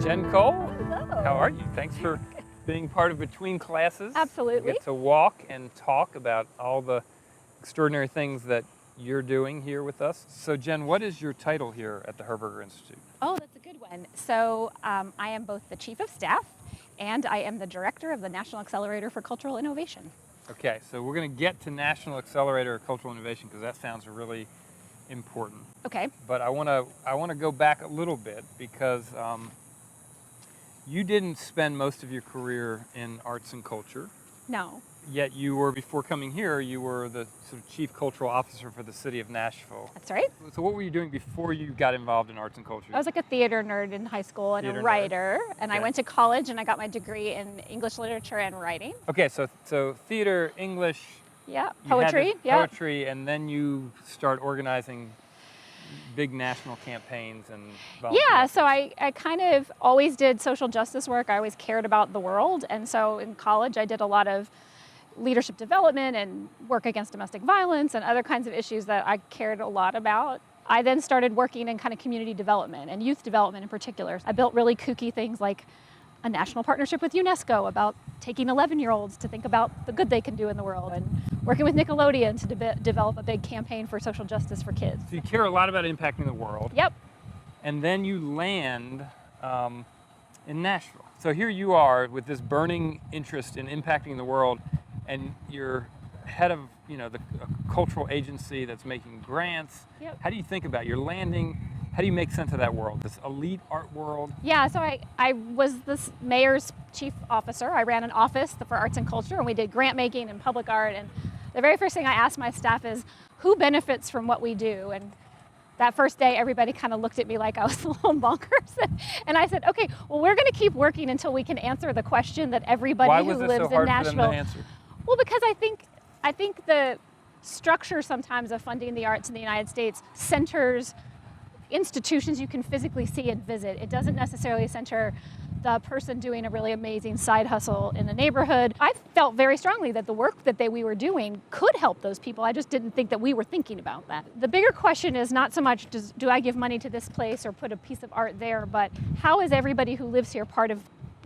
Jen Cole, Hello. how are you? Thanks for being part of Between Classes. Absolutely. We get to walk and talk about all the extraordinary things that you're doing here with us. So Jen, what is your title here at the Herberger Institute? Oh, that's a good one. So I am both the Chief of Staff and I am the Director of the National Accelerator for Cultural Innovation. Okay, so we're going to get to National Accelerator of Cultural Innovation because that sounds really important. Okay. But I want to go back a little bit because you didn't spend most of your career in arts and culture. No. Yet you were, before coming here, you were the sort of chief cultural officer for the city of Nashville. That's right. So what were you doing before you got involved in arts and culture? I was like a theater nerd in high school and Theater a nerd. writer. And I Okay. went to college and I got my degree in English literature and writing. Okay, so theater, English, Yeah. you had Poetry. the Yeah. poetry, and then you start organizing big national campaigns and volunteer Yeah, efforts. so I kind of always did social justice work. I always cared about the world. And so in college, I did a lot of leadership development and work against domestic violence and other kinds of issues that I cared a lot about. I then started working in kind of community development and youth development in particular. I built really kooky things like a national partnership with UNESCO about taking 11-year-olds to think about the good they can do in the world, and working with Nickelodeon to develop a big campaign for social justice for kids. So you care a lot about impacting the world. Yep. And then you land in Nashville. So here you are with this burning interest in impacting the world, and you're head of the cultural agency that's making grants. Yep. How do you think about your landing? How do you make sense of that world, this elite art world? Yeah, so I was this mayor's chief officer. I ran an office for arts and culture, and we did grant making and public art. And the very first thing I asked my staff is, who benefits from what we do? And that first day, everybody kind of looked at me like I was a little bonkers. And I said, okay, well, we're going to keep working until we can answer the question that everybody Why who was this lives so hard in for them Nashville. to answer? Well, because I think the structure sometimes of funding the arts in the United States centers institutions you can physically see and visit. It doesn't necessarily center the person doing a really amazing side hustle in the neighborhood. I felt very strongly that the work that we were doing could help those people. I just didn't think that we were thinking about that. The bigger question is not so much do I give money to this place or put a piece of art there, but how is everybody who lives here part of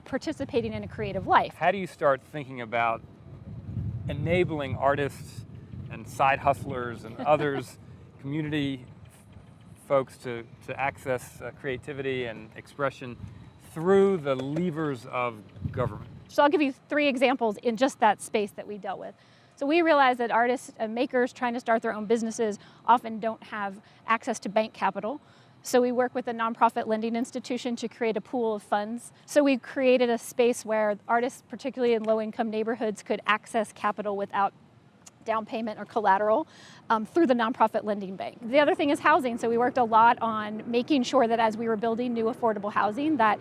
participating in a creative life? How do you start thinking about enabling artists and side hustlers and others, community folks to access creativity and expression through the levers of government? So I'll give you 3 examples in just that space that we dealt with. So we realized that artists and makers trying to start their own businesses often don't have access to bank capital. So we work with a nonprofit lending institution to create a pool of funds. So we created a space where artists, particularly in low-income neighborhoods, could access capital without down payment or collateral through the nonprofit lending bank. The other thing is housing. So we worked a lot on making sure that as we were building new affordable housing, that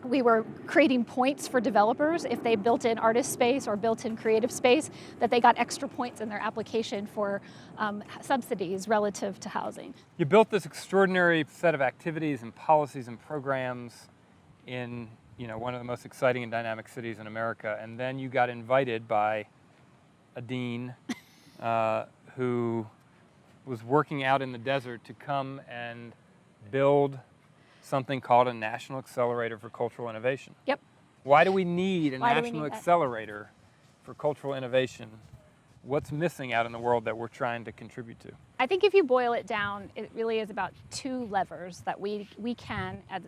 we were creating points for developers if they built in artist space or built in creative space, that they got extra points in their application for subsidies relative to housing. You built this extraordinary set of activities and policies and programs in one of the most exciting and dynamic cities in America, and then you got invited by a dean who was working out in the desert to come and build something called a National Accelerator for Cultural Innovation. Yep. Why do we need a Why do we National need that? Accelerator for Cultural Innovation? What's missing out in the world that we're trying to contribute to? I think if you boil it down, it really is about 2 levers that we can at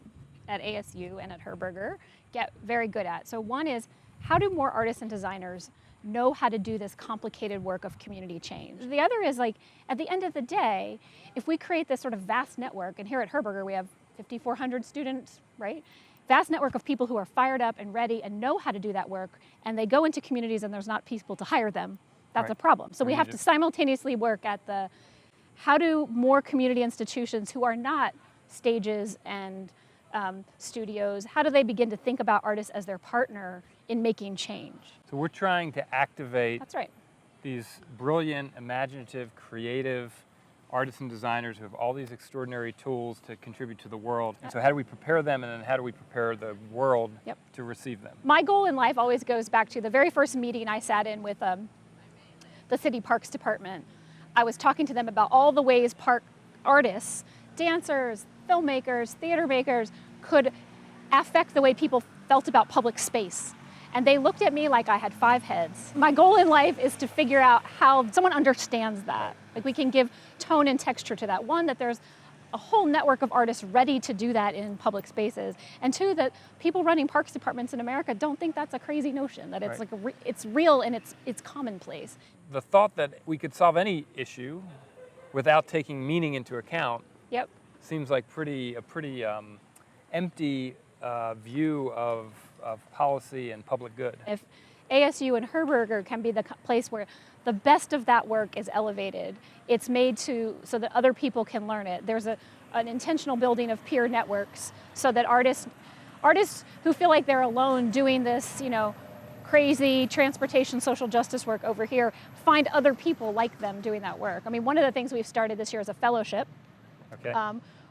ASU and at Herberger get very good at. So one is, how do more artists and designers know how to do this complicated work of community change? The other is, like, at the end of the day, if we create this sort of vast network, and here at Herberger we have 5,400 students, right? Vast network of people who are fired up and ready and know how to do that work, and they go into communities and there's not people to hire them, that's Right. a problem. So we have to simultaneously work at how do more community institutions who are not stages and studios, how do they begin to think about artists as their partner in making change? So we're trying to activate That's right. these brilliant, imaginative, creative artists and designers who have all these extraordinary tools to contribute to the world. And so how do we prepare them, and then how do we prepare the world Yep. to receive them? My goal in life always goes back to the very first meeting I sat in with the City Parks Department. I was talking to them about all the ways park artists, dancers, filmmakers, theater makers could affect the way people felt about public space. And they looked at me like I had 5 heads. My goal in life is to figure out how someone understands that. Like we can give tone and texture to that. One, that there's a whole network of artists ready to do that in public spaces. And 2, that people running parks departments in America don't think that's a crazy notion, that it's Right. like it's real and it's commonplace. The thought that we could solve any issue without taking meaning into account Yep. seems like a pretty empty view of policy and public good. If ASU and Herberger can be the place where the best of that work is elevated, it's made so that other people can learn it. There's an intentional building of peer networks so that artists who feel like they're alone doing this, crazy transportation social justice work over here, find other people like them doing that work. I mean, one of the things we've started this year is a fellowship. Okay.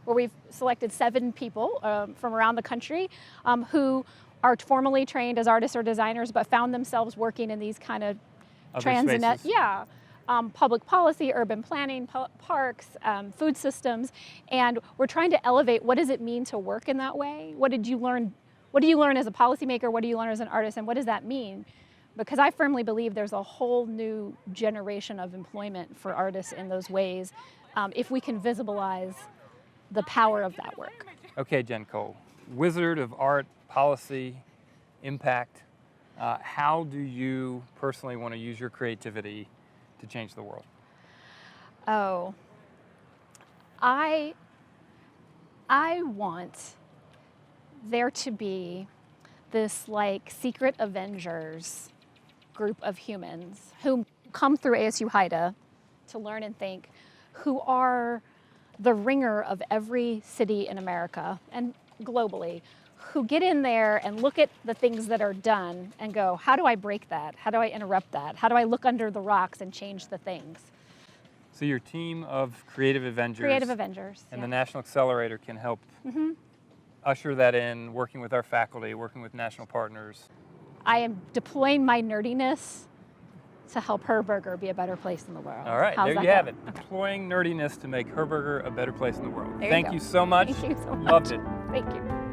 Where we've selected 7 people from around the country who are formally trained as artists or designers, but found themselves working in these kind of Other spaces. public policy, urban planning, parks, food systems, and we're trying to elevate what does it mean to work in that way? What did you learn? What do you learn as a policymaker? What do you learn as an artist? And what does that mean? Because I firmly believe there's a whole new generation of employment for artists in those ways if we can visibilize the power of that work. Okay, Jen Cole, wizard of art, policy, impact. How do you personally want to use your creativity to change the world? Oh, I want there to be this like secret Avengers group of humans who come through ASU HIDA to learn and think, who are the ringer of every city in America and globally, who get in there and look at the things that are done and go, how do I break that? How do I interrupt that? How do I look under the rocks and change the things? So your team of creative Avengers, and yeah. the National Accelerator can help usher that in, working with our faculty, working with national partners. I am deploying my nerdiness to help Herberger be a better place in the world. All right, How's there that you have go? it. Deploying nerdiness to make Herberger a better place in the world. There you Thank go. you so much. Thank you so much. Loved it. Thank you.